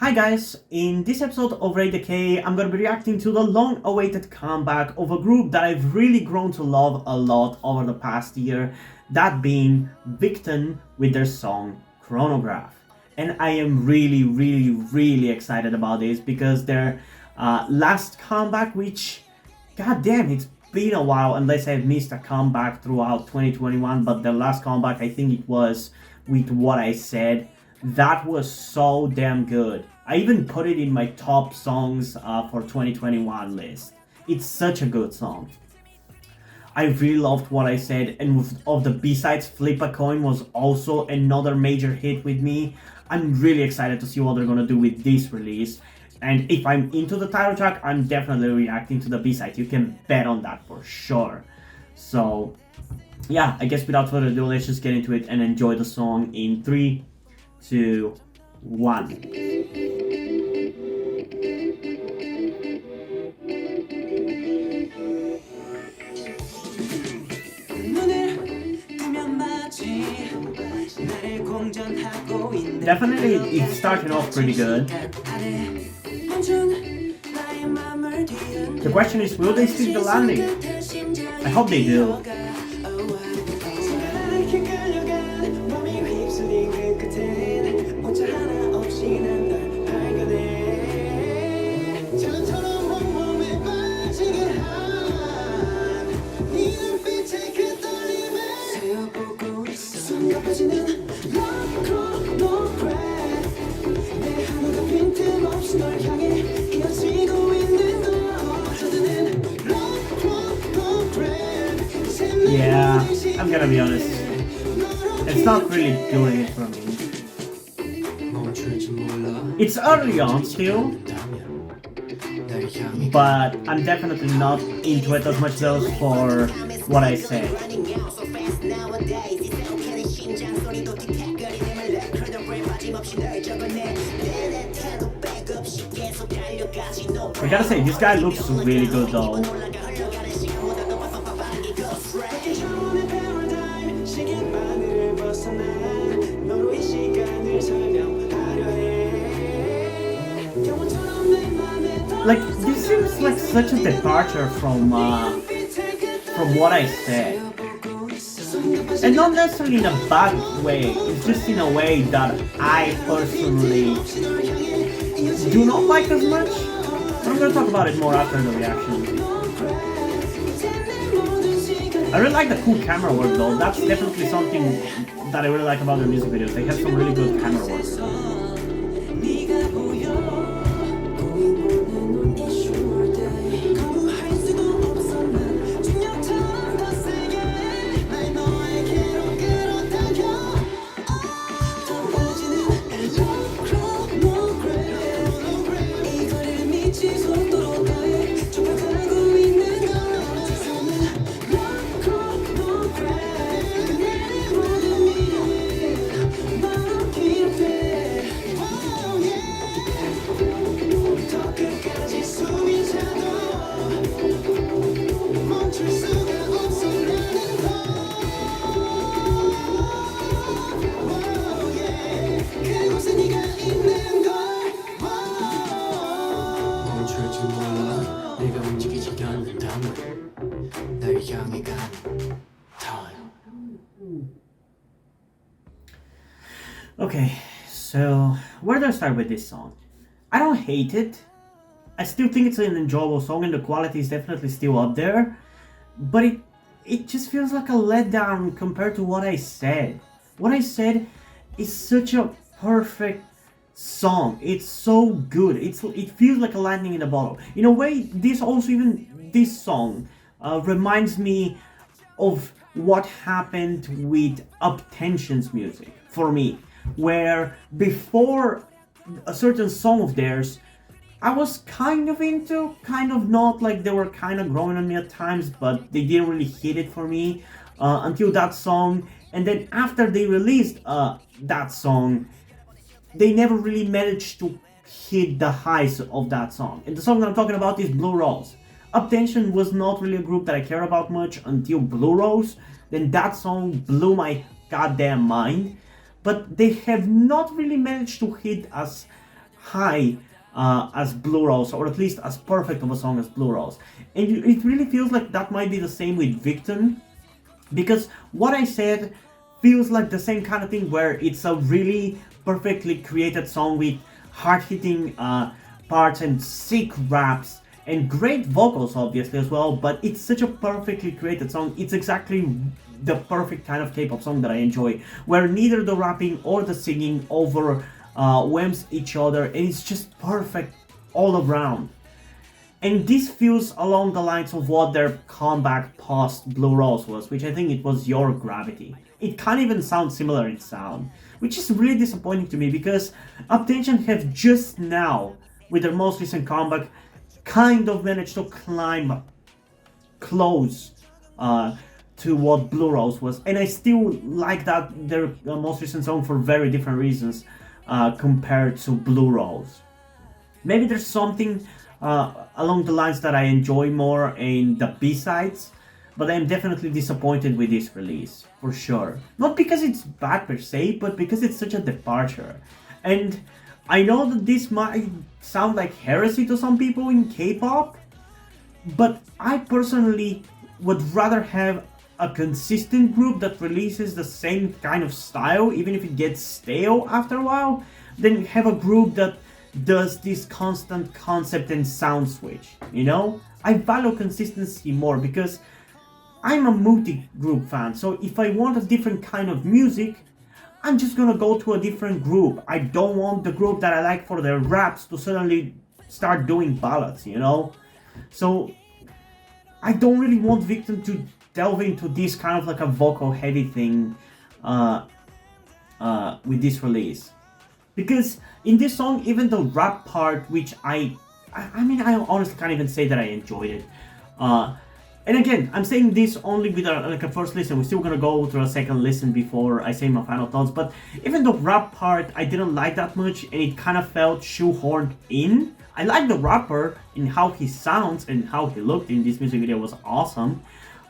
Hi guys, in this episode of Raid Decay, I'm gonna be reacting to the long-awaited comeback of a group that I've really grown to love a lot over the past year, that being Victon with their song Chronograph. And I am really excited about this because their last comeback, which, goddamn, it's been a while unless I've missed a comeback throughout 2021, but the last comeback, I think it was with What I Said. That was so damn good. I even put it in my top songs for 2021 list. It's such a good song. I really loved What I Said, and with of the B-sides, Flip a Coin was also another major hit with me. I'm really excited to see what they're gonna do with this release. And if I'm into the title track, I'm definitely reacting to the B-side. You can bet on that for sure. So, yeah, I guess without further ado, let's just get into it and enjoy the song in 3, 2, 1. Definitely, it's starting off pretty good. The question is, will they stick the landing? I hope they do. Yeah, I'm gonna be honest. It's not really doing it for me. It's early on still, but I'm definitely not into it as much as for What I Said. I gotta say, this guy looks really good though. Like, this seems like such a departure from What I Said. And not necessarily in a bad way, it's just in a way that I personally do not like as much. But I'm gonna talk about it more after the reaction. I really like the cool camera work though. That's definitely something that I really like about their music videos. They have some really good camera work. Okay, so where do I start with this song? I don't hate it. I still think it's an enjoyable song and the quality is definitely still up there. But it just feels like a letdown compared to What I Said. What I Said is such a perfect song. It's so good. It feels like a lightning in a bottle. In a way, this song reminds me of what happened with Uptension's music for me, where before a certain song of theirs, I was kind of into, kind of not, like they were kind of growing on me at times, but they didn't really hit it for me until that song. And then after they released that song, they never really managed to hit the highs of that song. And the song that I'm talking about is Blue Rose. Uptension was not really a group that I care about much until Blue Rose. Then that song blew my goddamn mind. But they have not really managed to hit as high as Blue Rose, or at least as perfect of a song as Blue Rose. And it really feels like that might be the same with Victon, because what I said feels like the same kind of thing where it's a really perfectly created song with hard-hitting parts and sick raps and great vocals obviously as well, but it's such a perfectly created song. It's exactly the perfect kind of K-pop song that I enjoy, where neither the rapping or the singing overwhelms each other, and it's just perfect all around. And this feels along the lines of what their comeback post Blue Rose was, which I think it was Your Gravity. It can't even sound similar in sound, which is really disappointing to me because Attention have just now, with their most recent comeback, kind of managed to climb close to what Blue Rose was, and I still like that their most recent song for very different reasons compared to Blue Rose. Maybe there's something along the lines that I enjoy more in the B-sides, but I'm definitely disappointed with this release, for sure. Not because it's bad per se, but because it's such a departure. And I know that this might sound like heresy to some people in K-pop, but I personally would rather have a consistent group that releases the same kind of style, even if it gets stale after a while, than have a group that does this constant concept and sound switch, you know? I value consistency more because I'm a multi-group fan, so if I want a different kind of music, I'm just gonna go to a different group. I don't want the group that I like for their raps to suddenly start doing ballads, you know? So I don't really want Victon to delve into this kind of like a vocal heavy thing with this release. Because in this song, even the rap part, which I mean, I honestly can't even say that I enjoyed it. And again, I'm saying this only with a first listen. We're still gonna go through a second listen before I say my final thoughts. But even the rap part, I didn't like that much, and it kind of felt shoehorned in. I like the rapper and how he sounds and how he looked in this music video was awesome.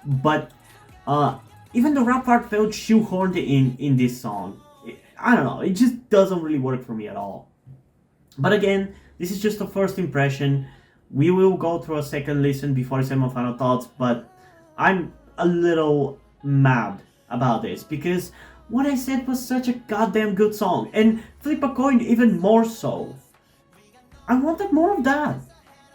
But even the rap part felt shoehorned in this song. I don't know, it just doesn't really work for me at all. But again, this is just a first impression. We will go through a second listen before I say my final thoughts, but I'm a little mad about this because what I said was such a goddamn good song, and Flip a Coin even more so. I wanted more of that.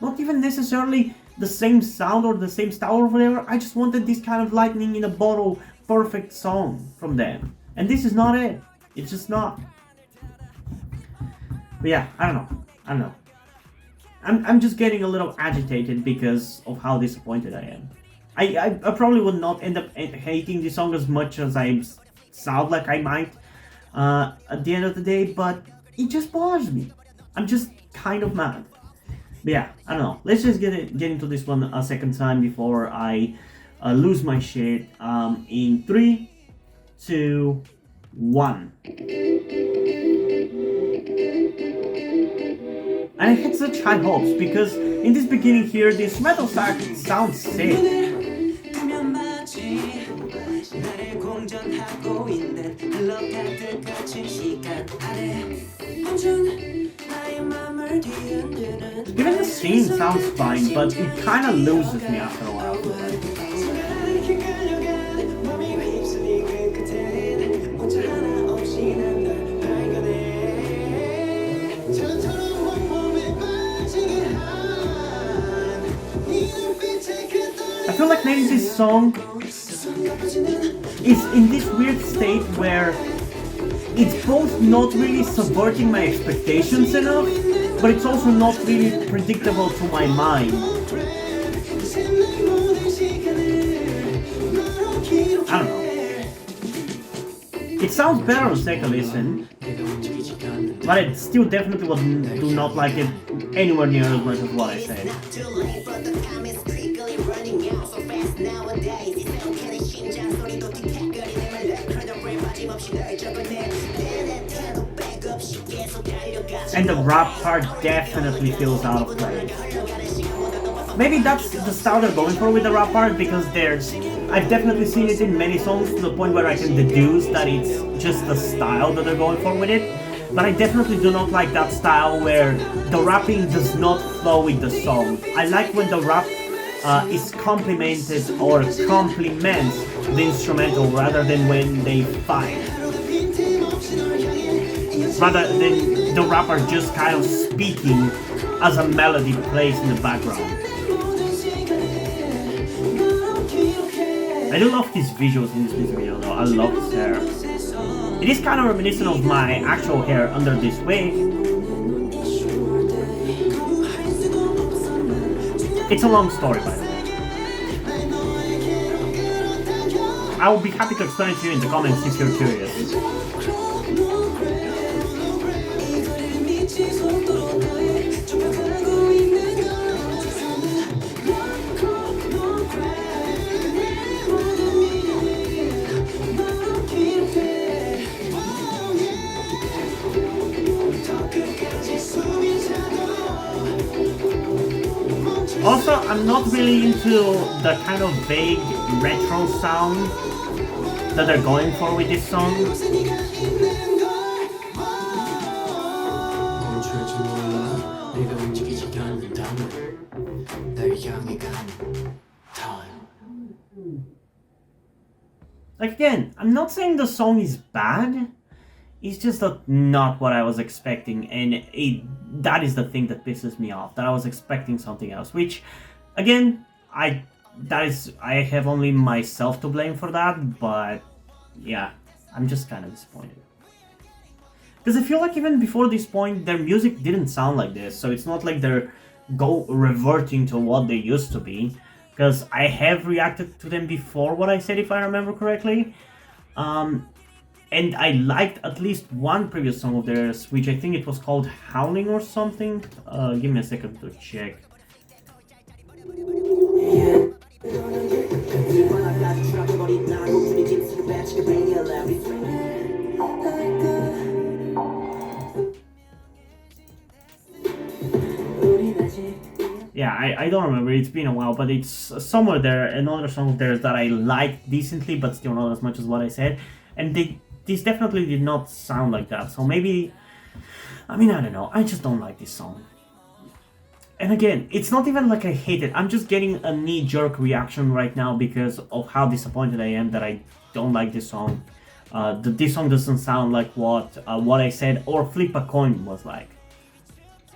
Not even necessarily the same sound or the same style or whatever, I just wanted this kind of lightning in a bottle perfect song from them. And this is not it. It's just not. But yeah, I don't know. I'm just getting a little agitated because of how disappointed I am. I probably would not end up hating this song as much as I sound like I might at the end of the day, but it just bothers me. I'm just kind of mad. But yeah, I don't know. Let's just get into this one a second time before I lose my shit. In 3, 2, 1. And I had such high hopes because in this beginning here, this metal sax sounds sick. Even the scene sounds fine, but it kind of loses me after a while. I feel like maybe this song is in this weird state where it's both not really subverting my expectations enough, but it's also not really predictable to my mind. I don't know. It sounds better on second listen, but I still definitely do not like it anywhere near as much as what I said. And the rap part definitely feels out of place. Maybe that's the style they're going for with the rap part, because I've definitely seen it in many songs to the point where I can deduce that it's just the style that they're going for with it. but I definitely do not like that style where the rapping does not flow with the song. I like when the rap is complemented or complements the instrumental rather than when they fight. Rather than the rapper just kind of speaking as a melody plays in the background. I do love his visuals in this music video though, I love his hair. It is kind of reminiscent of my actual hair under this wig. It's a long story by the way. I will be happy to explain it to you in the comments if you're curious. Also, I'm not really into the kind of vague retro sound that they're going for with this song. Like again, I'm not saying the song is bad, it's just not what I was expecting, and that is the thing that pisses me off, that I was expecting something else, which, again, I have only myself to blame for that, but yeah, I'm just kind of disappointed. Because I feel like even before this point, their music didn't sound like this, so it's not like they're reverting to what they used to be, because I have reacted to them before what I said, if I remember correctly. And I liked at least one previous song of theirs, which I think it was called Howling or something. Give me a second to check. Yeah, I don't remember, it's been a while, but it's somewhere there, another song of theirs that I liked decently, but still not as much as what I said. And this definitely did not sound like that, so maybe, I mean, I don't know, I just don't like this song. And again, it's not even like I hate it, I'm just getting a knee-jerk reaction right now because of how disappointed I am that I don't like this song. This song doesn't sound like what I said or Flip a Coin was like.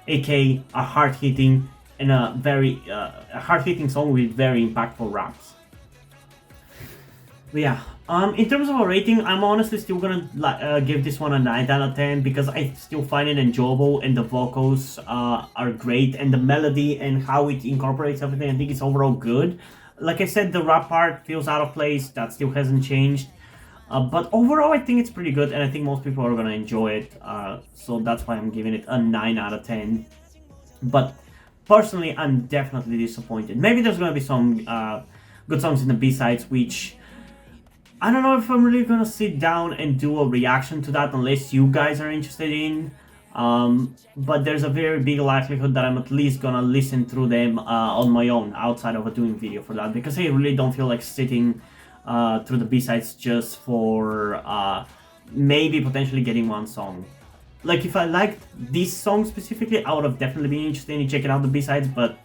aka a hard-hitting and a hard-hitting song with very impactful raps. But yeah, in terms of a rating, I'm honestly still gonna give this one a 9 out of 10 because I still find it enjoyable and the vocals are great and the melody and how it incorporates everything, I think it's overall good. Like I said, the rap part feels out of place, that still hasn't changed. But overall, I think it's pretty good and I think most people are gonna enjoy it. So that's why I'm giving it a 9 out of 10. But personally, I'm definitely disappointed. Maybe there's gonna be some good songs in the B-sides, which I don't know if I'm really gonna sit down and do a reaction to that unless you guys are interested in. But there's a very big likelihood that I'm at least gonna listen through them on my own outside of a doing video for that, because I really don't feel like sitting through the B-sides just for maybe potentially getting one song. Like if I liked this song specifically, I would have definitely been interested in checking out the B-sides, but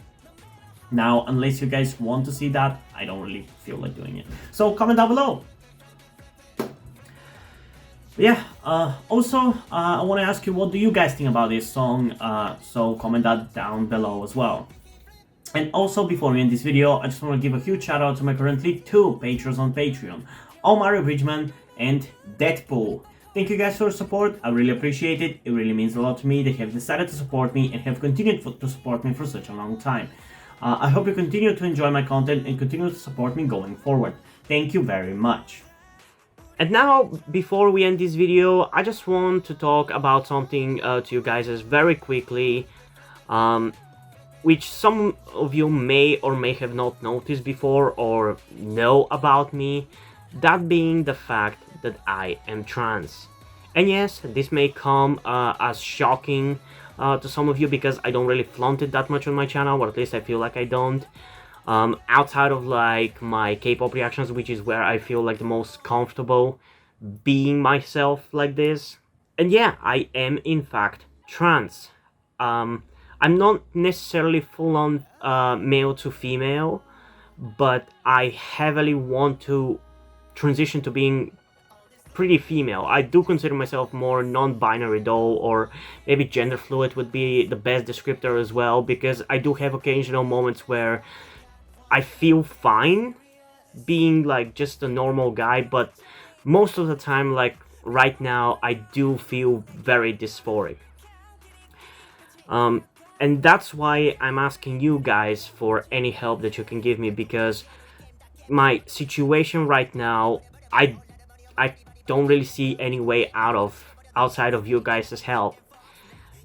now unless you guys want to see that, I don't really feel like doing it. So comment down below. Yeah, also, I want to ask you, what do you guys think about this song? So comment that down below as well. And also, before we end this video, I just want to give a huge shout out to my currently 2 patrons on Patreon, Mario Bridgman and Deadpool. Thank you guys for your support, I really appreciate it, it really means a lot to me. They have decided to support me and have continued to support me for such a long time. I hope you continue to enjoy my content and continue to support me going forward. Thank you very much. And now, before we end this video, I just want to talk about something to you guys very quickly, which some of you may or may have not noticed before or know about me, that being the fact that I am trans. And yes, this may come as shocking to some of you because I don't really flaunt it that much on my channel, or at least I feel like I don't. Outside of like my K-pop reactions, which is where I feel like the most comfortable being myself like this. And yeah, I am in fact trans. I'm not necessarily full-on male to female, but I heavily want to transition to being pretty female. I do consider myself more non-binary though, or maybe gender fluid would be the best descriptor as well, because I do have occasional moments where I feel fine being like just a normal guy, but most of the time, like right now, I do feel very dysphoric. And that's why I'm asking you guys for any help that you can give me, because my situation right now, I don't really see any way outside of you guys' help.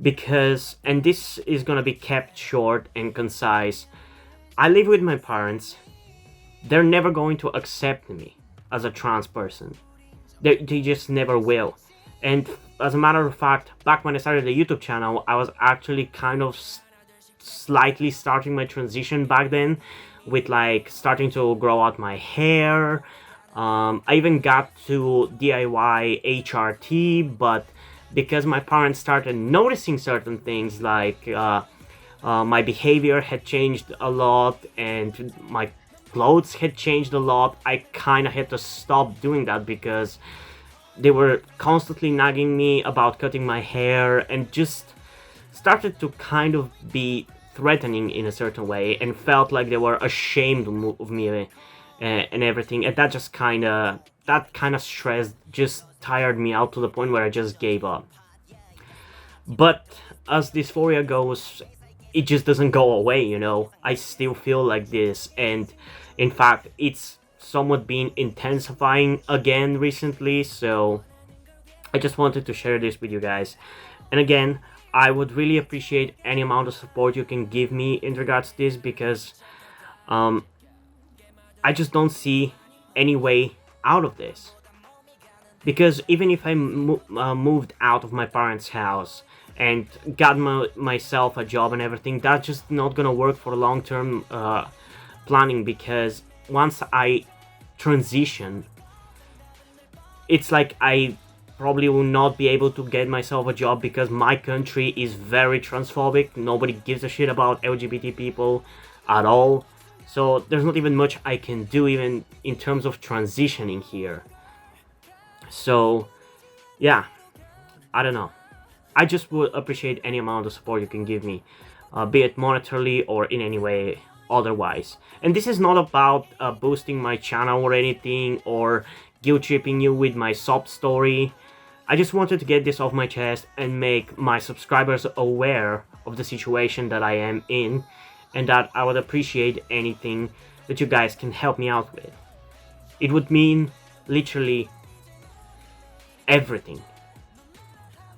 Because, and this is gonna be kept short and concise, I live with my parents. They're never going to accept me as a trans person. They just never will. And as a matter of fact, back when I started the YouTube channel, I was actually kind of slightly starting my transition back then, with like starting to grow out my hair. I even got to DIY HRT, but because my parents started noticing certain things, like my behavior had changed a lot and my clothes had changed a lot, I kind of had to stop doing that, because they were constantly nagging me about cutting my hair, and just started to kind of be threatening in a certain way, and felt like they were ashamed of me and everything. And that just kind of stress just tired me out to the point where I just gave up. But as dysphoria goes, it just doesn't go away, you know. I still feel like this, and in fact, it's somewhat been intensifying again recently, so I just wanted to share this with you guys. And again, I would really appreciate any amount of support you can give me in regards to this, because I just don't see any way out of this. Because even if I moved out of my parents' house and got myself a job and everything, that's just not gonna work for long-term planning, because once I transition, it's like I probably will not be able to get myself a job, because my country is very transphobic. Nobody gives a shit about LGBT people at all. So there's not even much I can do even in terms of transitioning here. So yeah, I don't know. I just would appreciate any amount of support you can give me, be it monetarily or in any way otherwise. And this is not about boosting my channel or anything, or guilt tripping you with my sob story. I just wanted to get this off my chest and make my subscribers aware of the situation that I am in, and that I would appreciate anything that you guys can help me out with. It would mean literally everything.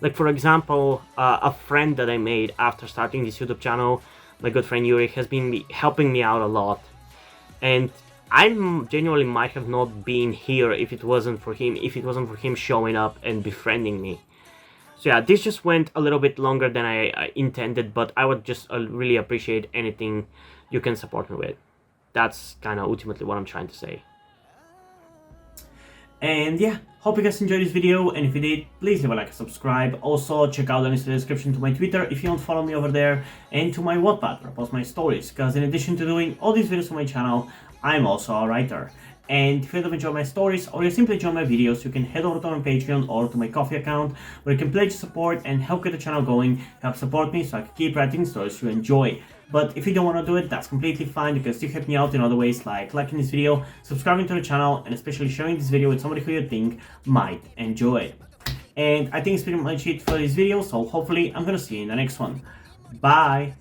Like, for example, a friend that I made after starting this YouTube channel, my good friend Yuri, has been helping me out a lot. And I genuinely might have not been here if it wasn't for him showing up and befriending me. So yeah, this just went a little bit longer than I intended, but I would just really appreciate anything you can support me with. That's kind of ultimately what I'm trying to say. And yeah, hope you guys enjoyed this video, and if you did, please leave a like and subscribe. Also, check out the links in the description to my Twitter if you don't follow me over there, and to my Wattpad where I post my stories, because in addition to doing all these videos on my channel, I'm also a writer. And if you don't enjoy my stories, or you simply enjoy my videos, you can head over to my Patreon or to my Ko-fi account, where you can pledge support and help get the channel going, help support me so I can keep writing stories you enjoy. But if you don't want to do it, that's completely fine. You can still help me out in other ways, like liking this video, subscribing to the channel, and especially sharing this video with somebody who you think might enjoy it. And I think it's pretty much it for this video, so hopefully I'm gonna see you in the next one. Bye!